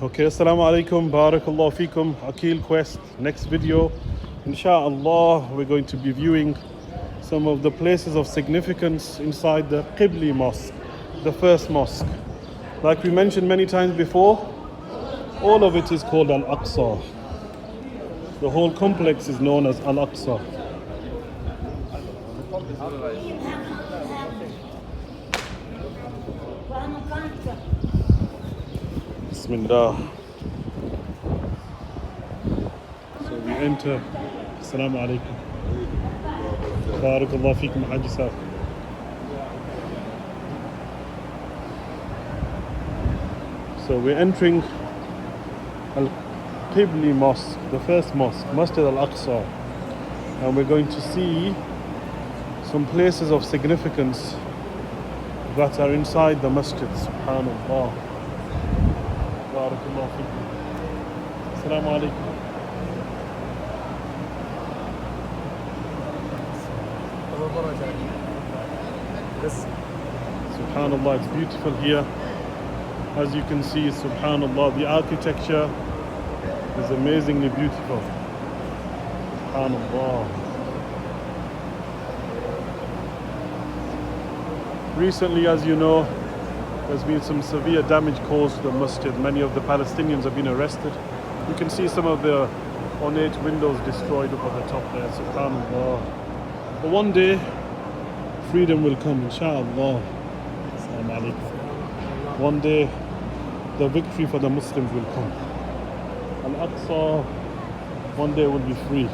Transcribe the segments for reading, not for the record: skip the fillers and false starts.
Okay, assalamu alaikum, BaarakAllaahu Feekum, Aqeel Quest. Next video, inshallah, we're going to be viewing some of the places of significance inside the Qibliyy Mosque, the first mosque. Like we mentioned many times before, all of it is called Al-Aqsaa. The whole complex is known as Al-Aqsaa. Bismillah. So we enter. Assalamu alaikum. BaarakAllaahu Feekum, Haji Sahib. So we're entering Al-Qibliyy Mosque, the first mosque, Master Al-Aqsaa. And we're going to see some places of significance that are inside the masjid. Subhanallah. BaarakAllaahu Feekum. Assalamu alaikum. Subhanallah, it's beautiful here. As you can see, subhanallah, the architecture is amazingly beautiful. Subhanallah. Recently, as you know, there's been some severe damage caused to the masjid. Many of the Palestinians have been arrested. You can see some of the ornate windows destroyed up at the top there, subhanallah. But one day, freedom will come, inshallah. Assalamu alaikum. One day, the victory for the Muslims will come. Al-Aqsaa one day will be free.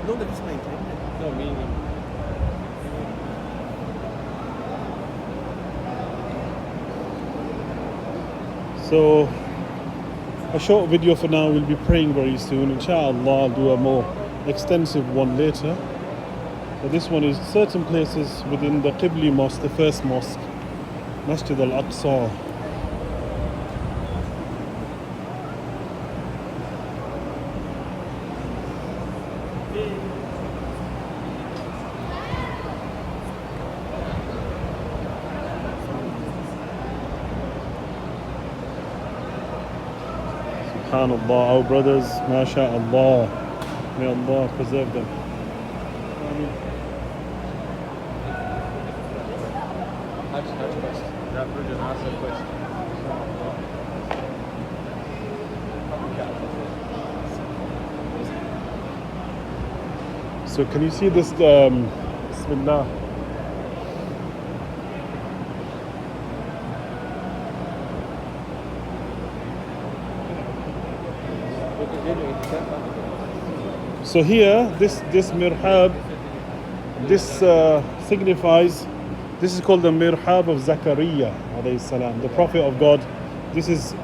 No, that is maintained. No, meaning. So, a short video for now. We'll be praying very soon. Inshallah, I'll do a more extensive one later. But this one is certain places within the Qibliyy Mosque, the first mosque, Masjid Al-Aqsaa. SubhanAllah, our brothers, MashaAllah, may Allah preserve them. That bridge asked a question. So can you see this, Bismillah. So here, this Mihraab, this signifies, this is called the Mihraab of Zakariyya, alayhi salam, the Prophet of God. This is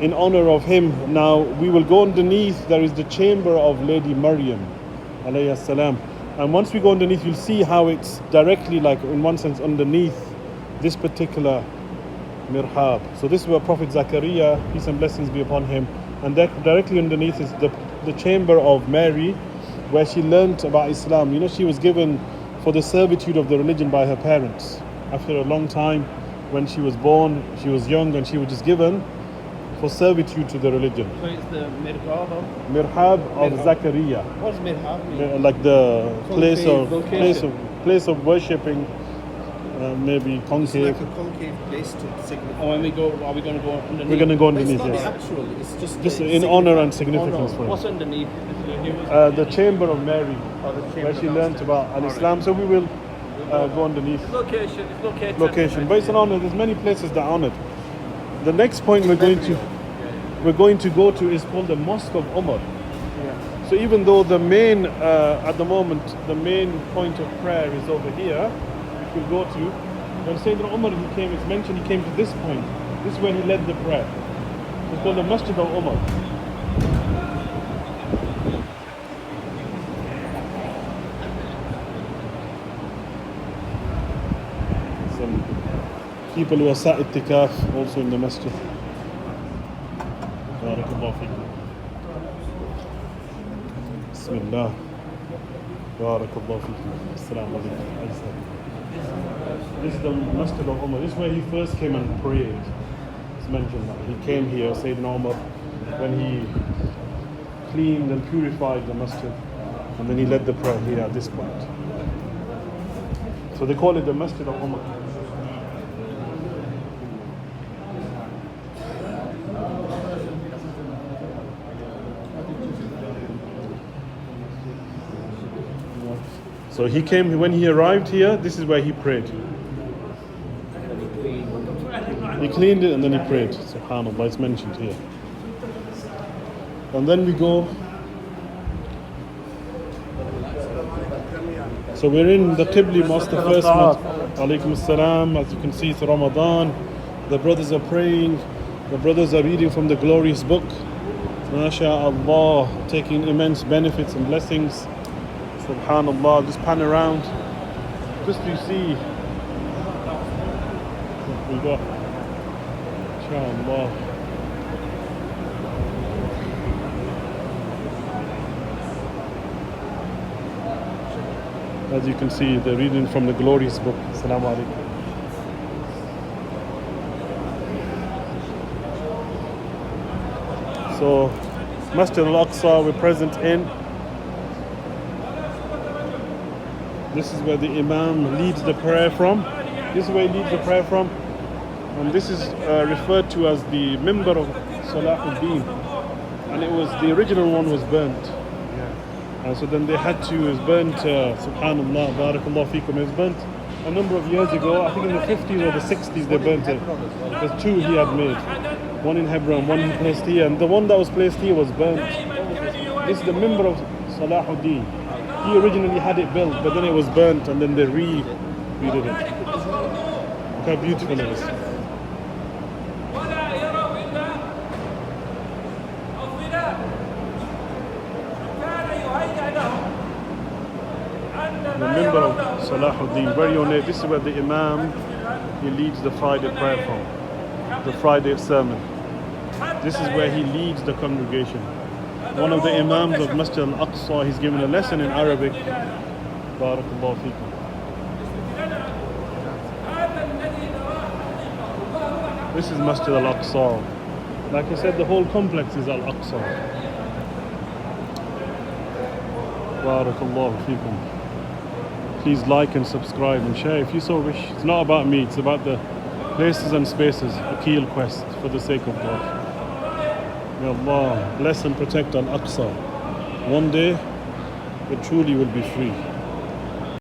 in honor of him. Now we will go underneath. There is the chamber of Lady Maryam, alayhi salam. And once we go underneath, you'll see how it's directly, like in one sense, underneath this particular Mihraab. So this is where Prophet Zakariyya, peace and blessings be upon him, and directly underneath is the chamber of Mary, where she learnt about Islam. You know, she was given for the servitude of the religion by her parents. After a long time, when she was born, she was young, and she was just given for servitude to the religion. So it's the Mihraab of Zakariyya. What does Mihraab mean? Like the place of worshipping, maybe concave. It's like a concave place to signify. Oh, and are we going to go underneath? We're going to go underneath, It's not yes. the actual, it's Just in honor and significance for him. What's underneath? The chamber of Mary, where she learnt about Islam. So we will go underneath. Location, it's located. Location, but it's an honor. There's many places that are honored. The next point we're going to go to is called the Mosque of Umar. Yeah. So even though the main, at the moment, the main point of prayer is over here, which we'll go to. When Sayyidina Umar he came, it's mentioned he came to this point. This is where he led the prayer. It's called the Masjid of Umar. Some people who are sat ittikaf also in the masjid. BaarakAllaahu Feekum. Bismillah. BaarakAllaahu Feekum. Assalamu alaikum. This is the Master Umar. This is where he first came and prayed. It's mentioned that he came here, Sayyidina Umar, when he cleaned and purified the masjid, and then he led the prayer here at this point. So they call it the Masjid of Umar. So he came, when he arrived here, this is where he prayed. He cleaned it and then he prayed. SubhanAllah, it's mentioned here. And then we go. So we're in the Qibliyy Mosque, the first month. Alaykum as-salam. As you can see, it's Ramadan. The brothers are praying. The brothers are reading from the glorious book. MashaAllah, taking immense benefits and blessings. SubhanAllah, just pan around. Just to see. We got. InshaAllah. As you can see, they're reading from the glorious book. Assalamu alaikum. So, Masjid al-Aqsa we're present in. This is where the Imam leads the prayer from. This is where he leads the prayer from. And this is referred to as the Minbar of Salaudeen. And it was, the original one was burnt. And so then they had to, it was burnt, subhanallah, BaarakAllaahu Feekum, it was burnt a number of years ago. I think in the 50s or the 60s they burnt it. There's two he had made. One in Hebron, one he placed here. And the one that was placed here was burnt. This is the Minbar of Salaudeen. He originally had it built, but then it was burnt and then they redid it. Look how beautiful it is. The Minbar of Salaudeen, very ornate. This is where the Imam, he leads the Friday prayer from, the Friday sermon. This is where he leads the congregation. One of the Imams of Masjid al-Aqsa, he's given a lesson in Arabic. BaarakAllaahu Feekum. This is Masjid al-Aqsa. Like I said, the whole complex is al-Aqsa. BaarakAllaahu Feekum. Please like and subscribe and share if you so wish. It's not about me, it's about the places and spaces, a keel quest for the sake of God. May Allah bless and protect Al-Aqsa. One day, it truly will be free.